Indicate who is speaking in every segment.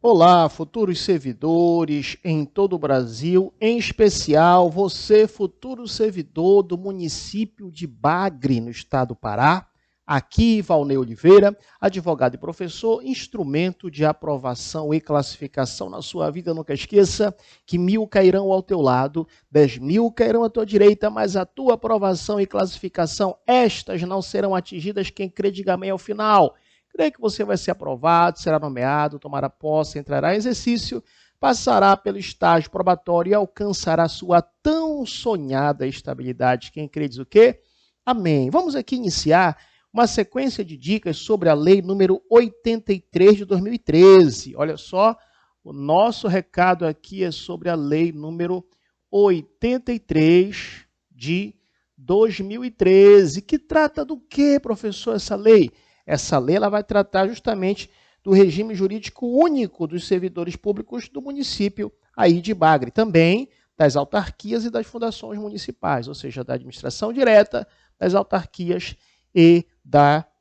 Speaker 1: Olá, futuros servidores em todo o Brasil, em especial você, futuro servidor do município de Bagre, no estado do Pará. Aqui, Valnei Oliveira, advogado e professor, instrumento de aprovação e classificação na sua vida. Nunca esqueça que 1.000 cairão ao teu lado, 10.000 cairão à tua direita, mas a tua aprovação e classificação, estas não serão atingidas quem crê, diga amém ao final. Creio que você vai ser aprovado, será nomeado, tomará posse, entrará em exercício, passará pelo estágio probatório e alcançará sua tão sonhada estabilidade. Quem crê diz o quê? Amém. Vamos aqui iniciar uma sequência de dicas sobre a lei número 83 de 2013. Olha só, o nosso recado aqui é sobre a lei número 83 de 2013. Que trata do quê, professor, essa lei? Essa lei ela vai tratar justamente do regime jurídico único dos servidores públicos do município aí de Bagre, também das autarquias e das fundações municipais, ou seja, da administração direta, das autarquias e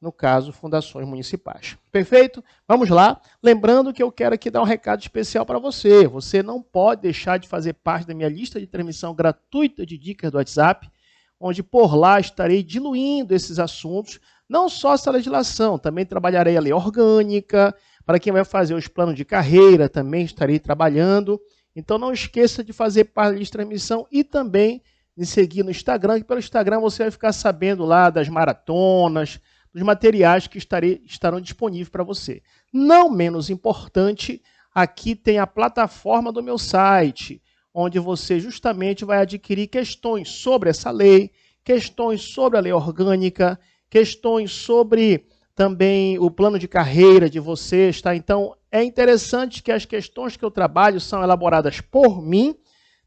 Speaker 1: no caso, fundações municipais. Perfeito? Vamos lá. Lembrando que eu quero aqui dar um recado especial para você. Você não pode deixar de fazer parte da minha lista de transmissão gratuita de dicas do WhatsApp, onde por lá estarei diluindo esses assuntos, não só essa legislação, também trabalharei a lei orgânica, para quem vai fazer os planos de carreira, também estarei trabalhando. Então não esqueça de fazer parte da lista de transmissão e também de seguir no Instagram, que pelo Instagram você vai ficar sabendo lá das maratonas, dos materiais que estarão disponíveis para você. Não menos importante, aqui tem a plataforma do meu site, onde você justamente vai adquirir questões sobre essa lei, questões sobre a lei orgânica, questões sobre também o plano de carreira de vocês, tá? Então, é interessante que as questões que eu trabalho são elaboradas por mim,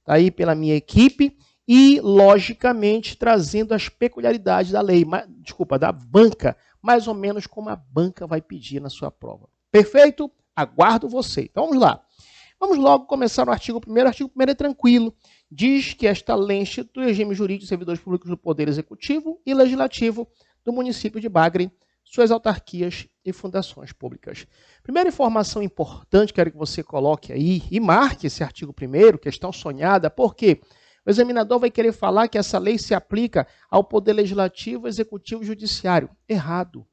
Speaker 1: tá aí pela minha equipe, e, logicamente, trazendo as peculiaridades da lei, da banca, mais ou menos como a banca vai pedir na sua prova. Perfeito? Aguardo você. Então, vamos lá. Vamos logo começar no artigo 1º. O artigo 1º é tranquilo. Diz que esta lei institui o regime jurídico de servidores públicos do Poder Executivo e Legislativo do município de Bagre, suas autarquias e fundações públicas. Primeira informação importante, quero que você coloque aí e marque esse artigo 1º, questão sonhada, porque o examinador vai querer falar que essa lei se aplica ao Poder Legislativo, Executivo e Judiciário. Errado.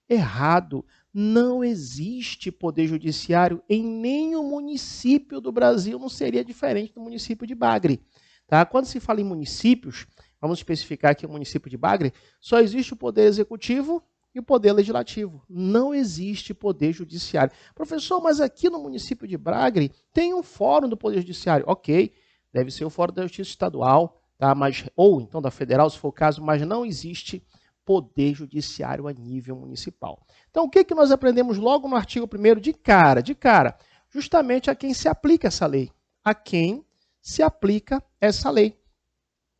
Speaker 1: Errado. Não existe Poder Judiciário em nenhum município do Brasil, não seria diferente do município de Bagre. Tá? Quando se fala em municípios, vamos especificar aqui o município de Bagre, só existe o Poder Executivo e o Poder Legislativo. Não existe Poder Judiciário. Professor, mas aqui no município de Bagre tem um fórum do Poder Judiciário. Ok, deve ser o Fórum da Justiça Estadual, tá? ou então da Federal, se for o caso, mas não existe Poder Judiciário a nível municipal. Então, o que nós aprendemos logo no artigo 1º de cara? Justamente a quem se aplica essa lei. A quem se aplica essa lei.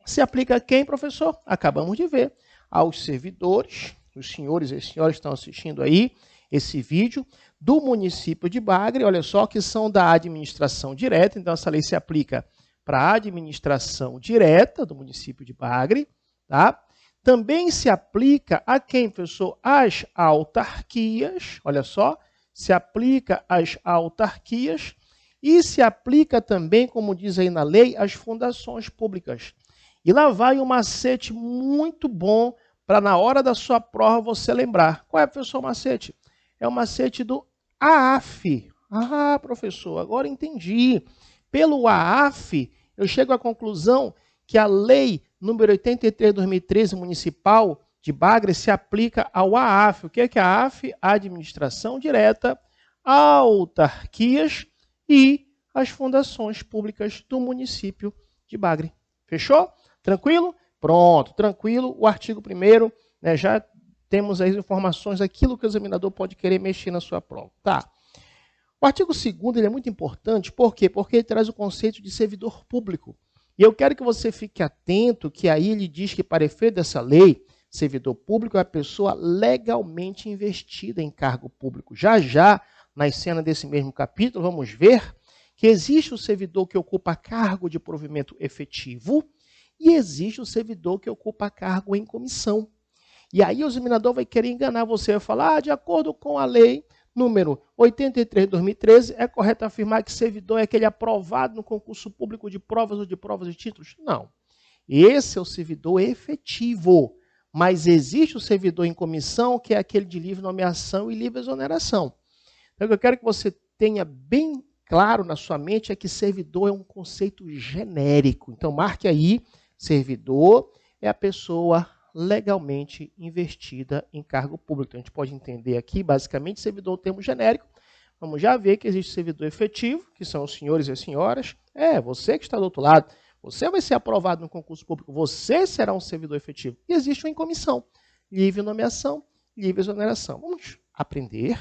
Speaker 1: Se aplica a quem, professor? Acabamos de ver. Aos servidores, os senhores e as senhoras estão assistindo aí esse vídeo, do município de Bagre, olha só, que são da administração direta. Então, essa lei se aplica para a administração direta do município de Bagre, tá? Também se aplica a quem, professor? As autarquias, olha só, se aplica às autarquias e se aplica também, como diz aí na lei, às fundações públicas. E lá vai um macete muito bom para na hora da sua prova você lembrar. Qual é, professor, o macete? É o macete do AAF. Ah, professor, agora entendi. Pelo AAF, eu chego à conclusão que a lei número 83 de 2013 municipal de Bagre se aplica ao AAF. O que é a AAF? Administração direta, autarquias e as fundações públicas do município de Bagre. Fechou? Tranquilo? Pronto, tranquilo. O artigo 1º, né, já temos as informações daquilo que o examinador pode querer mexer na sua prova. Tá. O artigo 2º ele é muito importante, por quê? Porque ele traz o conceito de servidor público. E eu quero que você fique atento que aí ele diz que para efeito dessa lei, servidor público é a pessoa legalmente investida em cargo público. Já, nas cenas desse mesmo capítulo, vamos ver que existe o servidor que ocupa cargo de provimento efetivo e existe o servidor que ocupa cargo em comissão. E aí o examinador vai querer enganar você, vai falar, de acordo com a lei, número 83 de 2013, é correto afirmar que servidor é aquele aprovado no concurso público de provas ou de provas e títulos? Não. Esse é o servidor efetivo, mas existe o servidor em comissão, que é aquele de livre nomeação e livre exoneração. Então, o que eu quero que você tenha bem claro na sua mente é que servidor é um conceito genérico. Então, marque aí, servidor é a pessoa legalmente investida em cargo público. Então, a gente pode entender aqui, basicamente, servidor é um termo genérico. Vamos já ver que existe servidor efetivo, que são os senhores e as senhoras. Você que está do outro lado. Você vai ser aprovado no concurso público, você será um servidor efetivo. E existe uma em comissão, livre nomeação, livre exoneração. Vamos aprender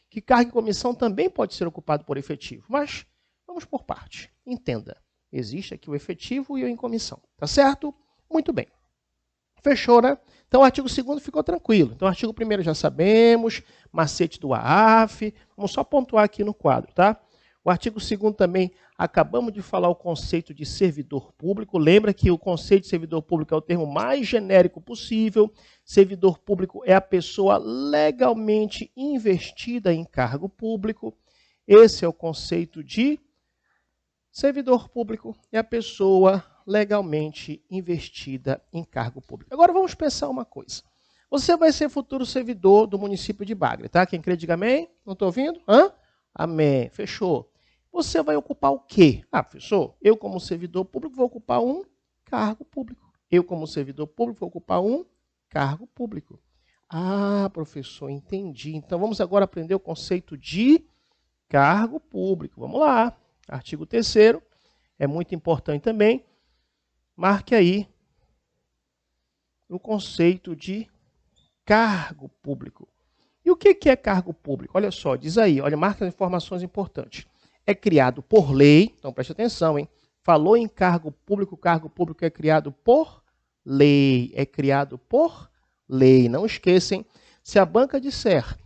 Speaker 1: que cargo em comissão também pode ser ocupado por efetivo, mas vamos por parte. Entenda, existe aqui o efetivo e o em comissão, tá certo? Muito bem. Fechou, né? Então o artigo 2º ficou tranquilo. Então o artigo 1º já sabemos, macete do AAF, vamos só pontuar aqui no quadro, tá? O artigo 2º também, acabamos de falar o conceito de servidor público. Lembra que o conceito de servidor público é o termo mais genérico possível. Servidor público é a pessoa legalmente investida em cargo público. Esse é o conceito de servidor público, é a pessoa legalmente investida em cargo público. Agora vamos pensar uma coisa. Você vai ser futuro servidor do município de Bagre, tá? Quem crê, diga amém. Não estou ouvindo? Hã? Amém. Fechou. Você vai ocupar o quê? Professor, eu como servidor público vou ocupar um cargo público. Eu como servidor público vou ocupar um cargo público. Professor, entendi. Então vamos agora aprender o conceito de cargo público. Vamos lá. Artigo 3º é muito importante também. Marque aí o conceito de cargo público. E o que é cargo público? Olha só, diz aí, olha, marca as informações importantes. É criado por lei, então preste atenção, hein? Falou em cargo público é criado por lei. É criado por lei. Não esqueçam, se a banca disser,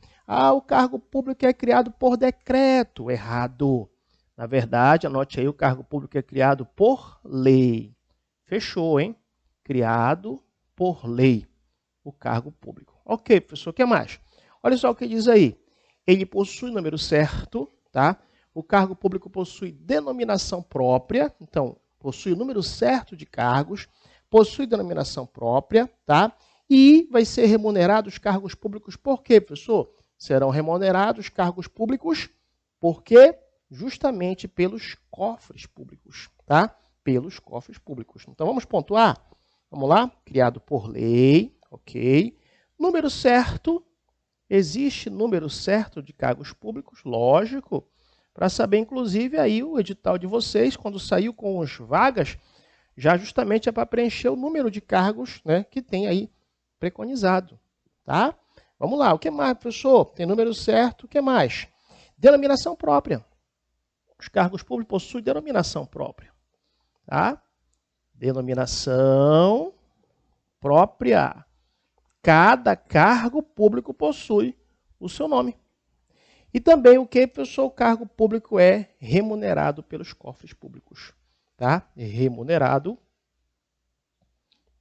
Speaker 1: o cargo público é criado por decreto, errado. Na verdade, anote aí, o cargo público é criado por lei. Fechou, hein? Criado por lei, o cargo público. Ok, professor, o que mais? Olha só o que diz aí. Ele possui número certo, tá? O cargo público possui denominação própria, então, possui o número certo de cargos, possui denominação própria, tá? E vai ser remunerado os cargos públicos por quê, professor? Serão remunerados cargos públicos por quê? Justamente pelos cofres públicos, tá? Pelos cofres públicos. Então, vamos pontuar? Vamos lá? Criado por lei, ok. Número certo. Existe número certo de cargos públicos? Lógico. Para saber, inclusive, aí o edital de vocês, quando saiu com as vagas, já justamente é para preencher o número de cargos, né, que tem aí preconizado. Tá? Vamos lá. O que mais, professor? Tem número certo. O que mais? Denominação própria. Os cargos públicos possuem denominação própria. Tá? Denominação própria. Cada cargo público possui o seu nome. E também o que, professor? O cargo público é remunerado pelos cofres públicos. Tá? Remunerado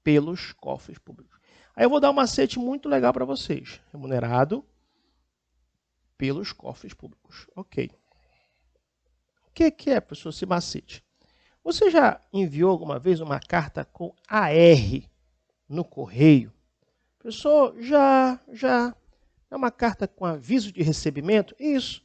Speaker 1: pelos cofres públicos. Aí eu vou dar um macete muito legal para vocês. Remunerado pelos cofres públicos. Ok. O que é, professor, esse macete? Você já enviou alguma vez uma carta com AR no correio? Professor, já. É uma carta com aviso de recebimento? Isso,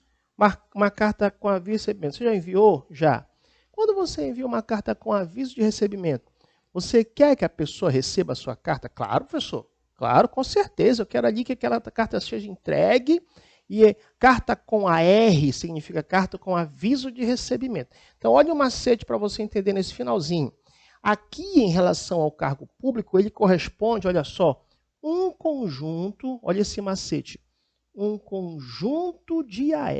Speaker 1: uma carta com aviso de recebimento. Você já enviou? Já. Quando você envia uma carta com aviso de recebimento, você quer que a pessoa receba a sua carta? Claro, professor. Claro, com certeza. Eu quero ali que aquela carta seja entregue. E carta com AR significa carta com aviso de recebimento. Então, olha o macete para você entender nesse finalzinho. Aqui, em relação ao cargo público, ele corresponde, olha só, um conjunto, olha esse macete, um conjunto de AR.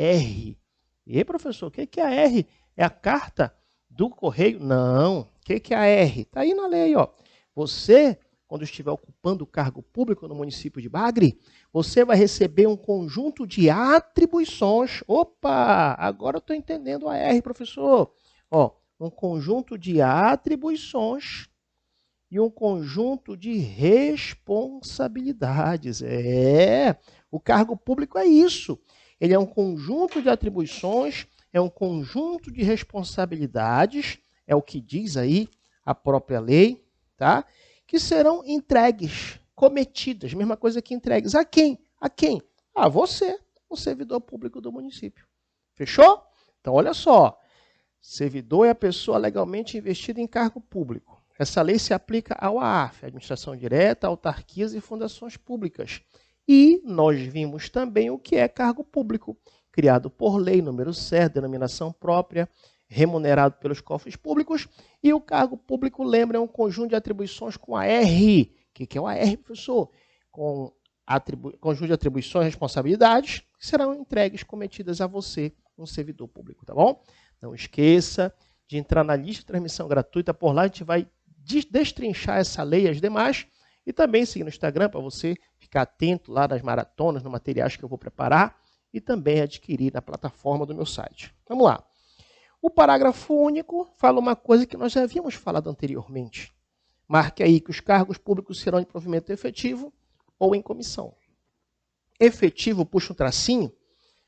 Speaker 1: E professor, o que é AR? É a carta do correio? Não. O que é AR? Está aí na lei, ó. Você, quando estiver ocupando o cargo público no município de Bagre, você vai receber um conjunto de atribuições. Opa, agora eu estou entendendo a AR, professor. Ó, um conjunto de atribuições e um conjunto de responsabilidades. O cargo público é isso. ele é um conjunto de atribuições, é um conjunto de responsabilidades, é o que diz aí a própria lei, tá? Que serão entregues, cometidas, mesma coisa que entregues. A quem? A quem? A você, o servidor público do município. Fechou? Então, olha só. Servidor é a pessoa legalmente investida em cargo público. Essa lei se aplica ao AAF, Administração Direta, autarquias e fundações públicas. E nós vimos também o que é cargo público, criado por lei, número certo, denominação própria, remunerado pelos cofres públicos. E o cargo público, lembra, é um conjunto de atribuições com AR. O que é o AR, professor? Com conjunto de atribuições e responsabilidades que serão entregues, cometidas a você, um servidor público, tá bom? Não esqueça de entrar na lista de transmissão gratuita. Por lá a gente vai destrinchar essa lei e as demais. E também seguir no Instagram para você ficar atento lá nas maratonas, nos materiais que eu vou preparar. E também adquirir na plataforma do meu site. Vamos lá. O parágrafo único fala uma coisa que nós já havíamos falado anteriormente. Marque aí que os cargos públicos serão de provimento efetivo ou em comissão. Efetivo, puxa um tracinho,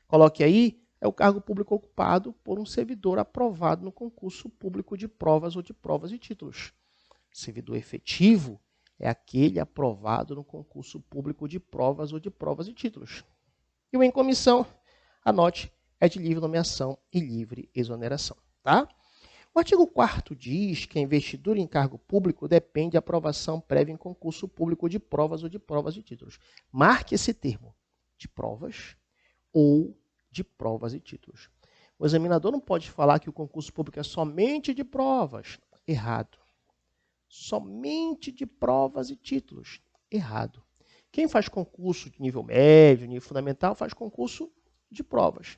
Speaker 1: coloque aí, é o cargo público ocupado por um servidor aprovado no concurso público de provas ou de provas e títulos. Servidor efetivo é aquele aprovado no concurso público de provas ou de provas e títulos. E o em comissão, anote, é de livre nomeação e livre exoneração, tá? O artigo 4º diz que a investidura em cargo público depende de aprovação prévia em concurso público de provas ou de provas e títulos. Marque esse termo, de provas ou de provas e títulos. O examinador não pode falar que o concurso público é somente de provas. Errado. Somente de provas e títulos. Errado. Quem faz concurso de nível médio, nível fundamental, faz concurso de provas.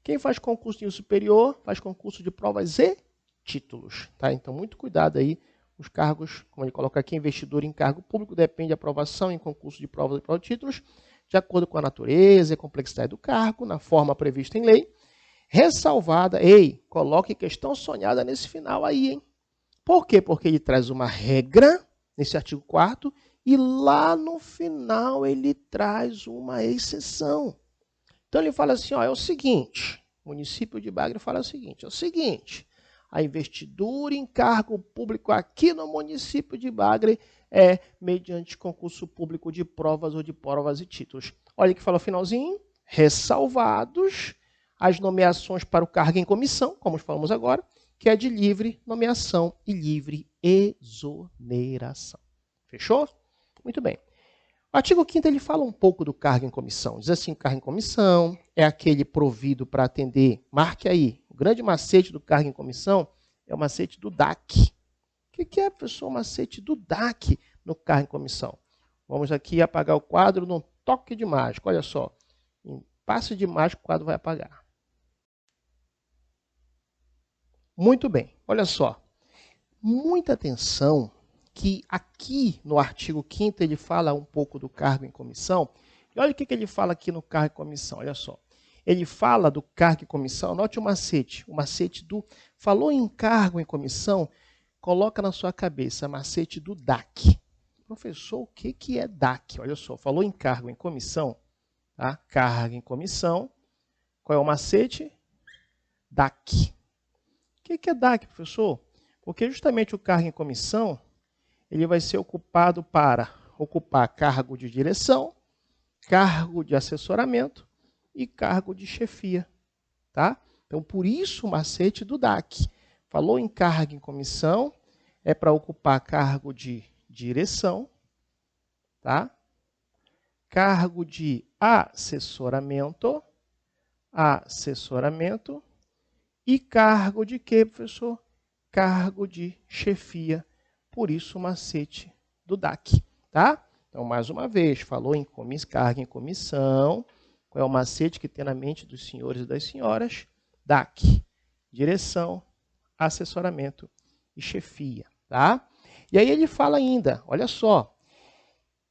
Speaker 1: Quem faz concurso de nível superior, faz concurso de provas e títulos. Tá? Então, muito cuidado aí. Os cargos, como ele coloca aqui, investidor em cargo público depende de aprovação em concurso de provas e provas e títulos, de acordo com a natureza e complexidade do cargo, na forma prevista em lei, ressalvada, coloque questão sonhada nesse final aí, hein? Por quê? Porque ele traz uma regra, nesse artigo 4º, e lá no final ele traz uma exceção. Então ele fala assim, ó, é o seguinte, o município de Bagre fala o seguinte, a investidura em cargo público aqui no município de Bagre é mediante concurso público de provas ou de provas e títulos. Olha que fala o finalzinho, ressalvados as nomeações para o cargo em comissão, como falamos agora, que é de livre nomeação e livre exoneração. Fechou? Muito bem. O artigo 5º ele fala um pouco do cargo em comissão. Diz assim, cargo em comissão é aquele provido para atender, marque aí, o grande macete do cargo em comissão é o macete do DAC. O que é, professor, o macete do DAC no cargo em comissão? Vamos aqui apagar o quadro num toque de mágica. Olha só, em passe de mágica o quadro vai apagar. Muito bem, olha só. Muita atenção que aqui no artigo 5º ele fala um pouco do cargo em comissão. E olha o que ele fala aqui no cargo em comissão, olha só. Ele fala do cargo em comissão, note o macete do... Falou em cargo em comissão, coloca na sua cabeça, macete do DAC. Professor, o que é DAC? Olha só, falou em cargo em comissão, tá? Cargo em comissão, qual é o macete? DAC. O que é DAC, professor? Porque justamente o cargo em comissão, ele vai ser ocupado para ocupar cargo de direção, cargo de assessoramento e cargo de chefia, tá? Então, por isso o macete do DAC. Falou em cargo em comissão, é para ocupar cargo de direção, tá? Cargo de assessoramento e cargo de quê, professor? Cargo de chefia. Por isso o macete do DAC, tá? Então, mais uma vez, falou em cargo em comissão, qual é o macete que tem na mente dos senhores e das senhoras? DAC, direção, assessoramento e chefia, tá? E aí ele fala ainda, olha só,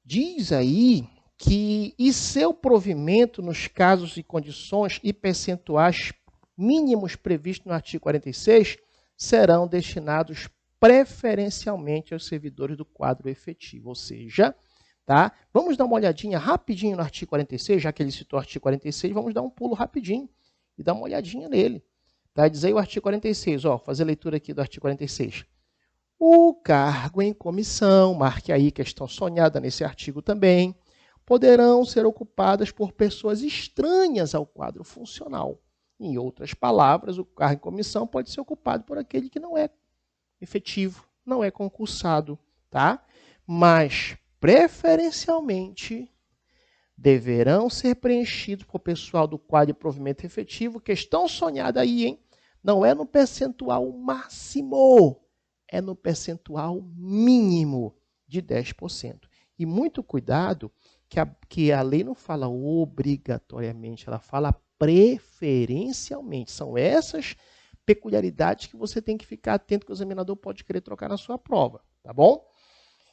Speaker 1: diz aí que e seu provimento nos casos e condições e percentuais mínimos previstos no artigo 46 serão destinados preferencialmente aos servidores do quadro efetivo, ou seja, Tá? Vamos dar uma olhadinha rapidinho no artigo 46, já que ele citou o artigo 46, vamos dar um pulo rapidinho e dar uma olhadinha nele. Tá? Diz aí o artigo 46, ó, fazer a leitura aqui do artigo 46. O cargo em comissão, marque aí questão sonhada nesse artigo também, poderão ser ocupadas por pessoas estranhas ao quadro funcional. Em outras palavras, o cargo em comissão pode ser ocupado por aquele que não é efetivo, não é concursado, tá? Mas, preferencialmente, deverão ser preenchidos por pessoal do quadro de provimento efetivo. Questão sonhada aí, hein? Não é no percentual máximo, é no percentual mínimo de 10%. E muito cuidado que a lei não fala obrigatoriamente, ela fala preferencialmente. São essas peculiaridades que você tem que ficar atento que o examinador pode querer trocar na sua prova, tá bom?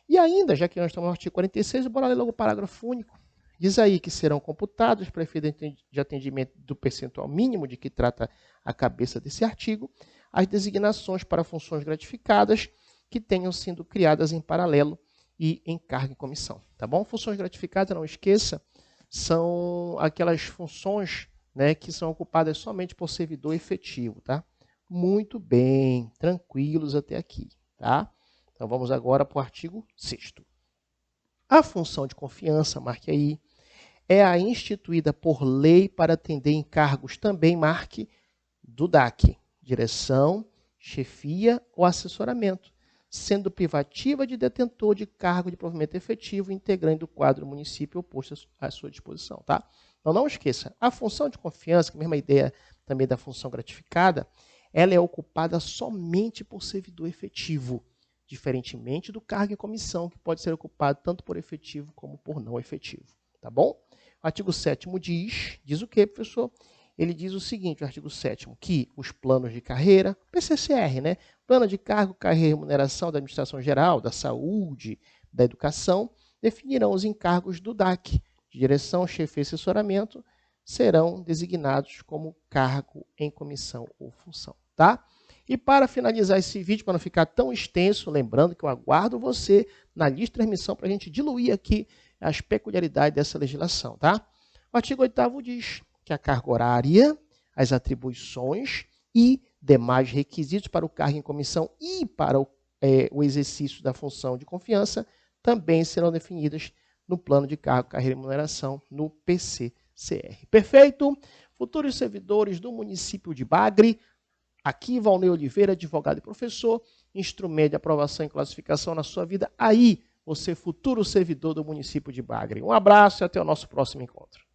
Speaker 1: E ainda, já que nós estamos no artigo 46, bora ler logo o parágrafo único. Diz aí que serão computados para efeito de atendimento do percentual mínimo de que trata a cabeça desse artigo, as designações para funções gratificadas que tenham sido criadas em paralelo e em cargo em comissão, tá bom? Funções gratificadas, não esqueça, são aquelas funções, né, que são ocupadas somente por servidor efetivo, tá? Muito bem, tranquilos até aqui, tá? Então vamos agora para o artigo 6º. A função de confiança, marque aí, é a instituída por lei para atender encargos também, marque, do DAC, direção, chefia ou assessoramento, sendo privativa de detentor de cargo de provimento efetivo integrante do quadro do município posto à sua disposição, tá? Então não esqueça, a função de confiança, que é a mesma ideia também da função gratificada, ela é ocupada somente por servidor efetivo, diferentemente do cargo em comissão, que pode ser ocupado tanto por efetivo como por não efetivo, tá bom? O artigo 7º diz o quê, professor? Ele diz o seguinte, o artigo 7º, que os planos de carreira, PCCR, né? Plano de cargo, carreira e remuneração da administração geral, da saúde, da educação, definirão os encargos do DAC, de direção, chefia e assessoramento, serão designados como cargo em comissão ou função, tá? E para finalizar esse vídeo, para não ficar tão extenso, lembrando que eu aguardo você na lista de transmissão para a gente diluir aqui as peculiaridades dessa legislação, tá? O artigo 8º diz que a carga horária, as atribuições e demais requisitos para o cargo em comissão e para o exercício da função de confiança também serão definidas no plano de cargo, carreira e remuneração, no PCCR. Perfeito? Futuros servidores do município de Bagre, aqui Valnei Oliveira, advogado e professor, instrumento de aprovação e classificação na sua vida. Aí, você futuro servidor do município de Bagre. Um abraço e até o nosso próximo encontro.